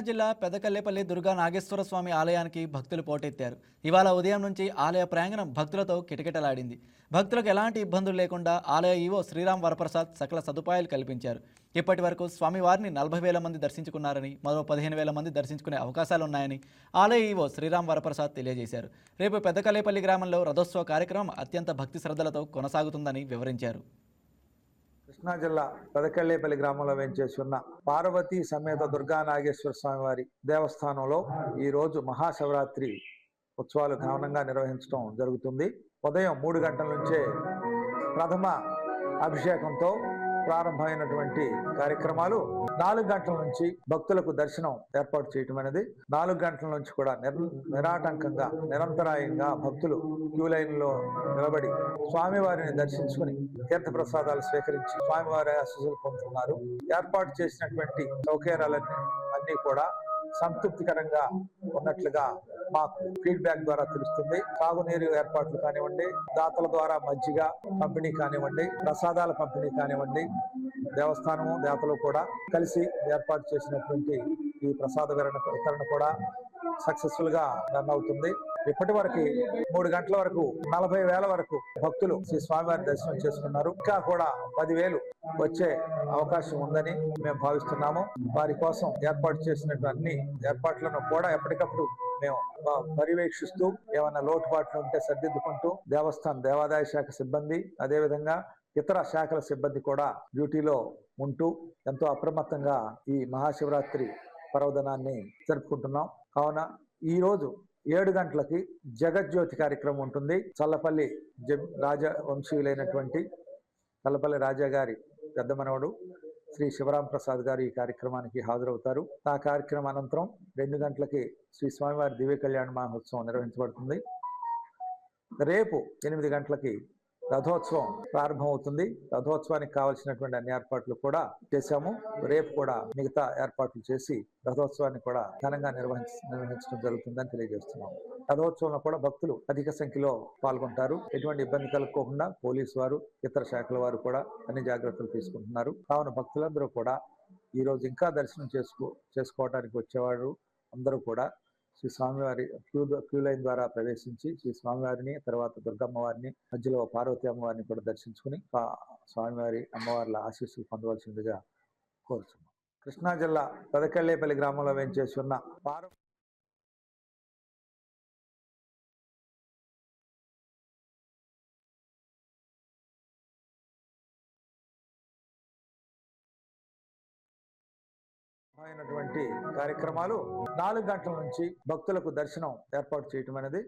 జిల్లా పెదకల్లేపల్లి దుర్గా నాగేశ్వర స్వామి ఆలయానికి భక్తులు పోటెత్తారు. ఇవాళ ఉదయం నుంచి ఆలయ ప్రాంగణం భక్తులతో కిటకిటలాడింది. భక్తులకు ఎలాంటి ఇబ్బందులు లేకుండా ఆలయ ఈవో శ్రీరామ్ వరప్రసాద్ సకల సదుపాయాలు కల్పించారు. ఇప్పటి వరకు స్వామివారిని 40,000 మంది దర్శించుకున్నారని, మరో 15,000 మంది దర్శించుకునే అవకాశాలున్నాయని ఆలయ ఈవో శ్రీరామ్ వరప్రసాద్ తెలియజేశారు. రేపు పెదకల్లేపల్లి గ్రామంలో రథోత్సవ కార్యక్రమం అత్యంత భక్తి శ్రద్ధలతో కొనసాగుతుందని వివరించారు. కృష్ణా జిల్లా పెదకళ్ళేపల్లి గ్రామంలో వేంచేసి ఉన్న పార్వతీ సమేత దుర్గా నాగేశ్వర స్వామి వారి దేవస్థానంలో ఈ రోజు మహాశివరాత్రి ఉత్సవాలు ఘనంగా నిర్వహించడం జరుగుతుంది. ఉదయం 3 గంటల నుంచే ప్రథమ అభిషేకంతో ప్రారంభమైనటువంటి కార్యక్రమాలు 4 గంటల నుంచి భక్తులకు దర్శనం ఏర్పాటు చేయటం అనేది 4 గంటల నుంచి కూడా నిరాటంకంగా నిరంతరాయంగా భక్తులు క్యూ లైన్ లో నిలబడి స్వామివారిని దర్శించుకుని తీర్థ ప్రసాదాలు స్వీకరించి స్వామివారి ఆశీస్సులు పొందుతున్నారు. ఏర్పాటు చేసినటువంటి సౌకర్యాలన్నీ కూడా సంతృప్తికరంగా ఉన్నట్లుగా మాకు ఫీడ్బ్యాక్ ద్వారా తెలుస్తుంది. తాగునీరు ఏర్పాట్లు కానివ్వండి, దాతల ద్వారా మజ్జిగ పంపిణీ కానివ్వండి, ప్రసాదాల పంపిణీ కానివ్వండి, దేవస్థానము దాతలు కూడా కలిసి ఏర్పాటు చేసినటువంటి ఈ ప్రసాద వితరణ కూడా సక్సెస్ఫుల్ గా రన్ అవుతుంది. ఇప్పటి వరకు 3 గంటల వరకు 40,000 వరకు భక్తులు శ్రీ స్వామివారి దర్శనం చేసుకున్నారు. ఇంకా కూడా 10,000 వచ్చే అవకాశం ఉందని మేము భావిస్తున్నాము. వారి కోసం ఏర్పాటు చేసినటువంటి అన్ని ఏర్పాట్లను కూడా ఎప్పటికప్పుడు మేము పర్యవేక్షిస్తూ ఏమైనా లోటుపాట్లు ఉంటే సర్దిద్దుకుంటూ దేవాదాయ శాఖ సిబ్బంది, అదేవిధంగా ఇతర శాఖల సిబ్బంది కూడా డ్యూటీలో ఉంటూ ఎంతో అప్రమత్తంగా ఈ మహాశివరాత్రి పర్వదినాన్ని జరుపుకుంటున్నాం. కావున ఈ రోజు 7 గంటలకి జగజ్యోతి కార్యక్రమం ఉంటుంది. చల్లపల్లి రాజవంశీయులైనటువంటి చల్లపల్లి రాజా గారి పెద్ద మనవడు శ్రీ శివరాం ప్రసాద్ గారు ఈ కార్యక్రమానికి హాజరవుతారు. ఆ కార్యక్రమం అనంతరం 2 గంటలకి శ్రీ స్వామివారి దివ్య కళ్యాణ మహోత్సవం నిర్వహించబడుతుంది. రేపు 8 గంటలకి రథోత్సవం ప్రారంభమవుతుంది. రథోత్సవానికి కావలసినటువంటి అన్ని ఏర్పాట్లు కూడా రేపు కూడా మిగతా ఏర్పాట్లు చేసి రథోత్సవాన్ని కూడా ఘనంగా నిర్వహించడం జరుగుతుందని తెలియజేస్తున్నాం. రథోత్సవంలో కూడా భక్తులు అధిక సంఖ్యలో పాల్గొంటారు. ఎటువంటి ఇబ్బంది కలుక్కోకుండా పోలీసు వారు, ఇతర శాఖల వారు కూడా అన్ని జాగ్రత్తలు తీసుకుంటున్నారు. కావున భక్తులందరూ కూడా ఈ రోజు ఇంకా దర్శనం చేసుకోవడానికి వచ్చేవారు అందరూ కూడా శ్రీ స్వామివారి క్యూ లైన్ ద్వారా ప్రవేశించి శ్రీ స్వామివారిని, తర్వాత దుర్గమ్మ వారిని, మధ్యలో పార్వతీ అమ్మవారిని కూడా దర్శించుకుని స్వామివారి అమ్మవార్ల ఆశీస్సులు పొందవలసిందిగా కోరుతున్నాం. కృష్ణా జిల్లా పెదకళ్ళేపల్లి గ్రామంలో వేంచేసి ఉన్న అయినటువంటి కార్యక్రమాలు 4 గంటల నుంచి భక్తులకు దర్శనం ఏర్పాటు చేయటం అనేది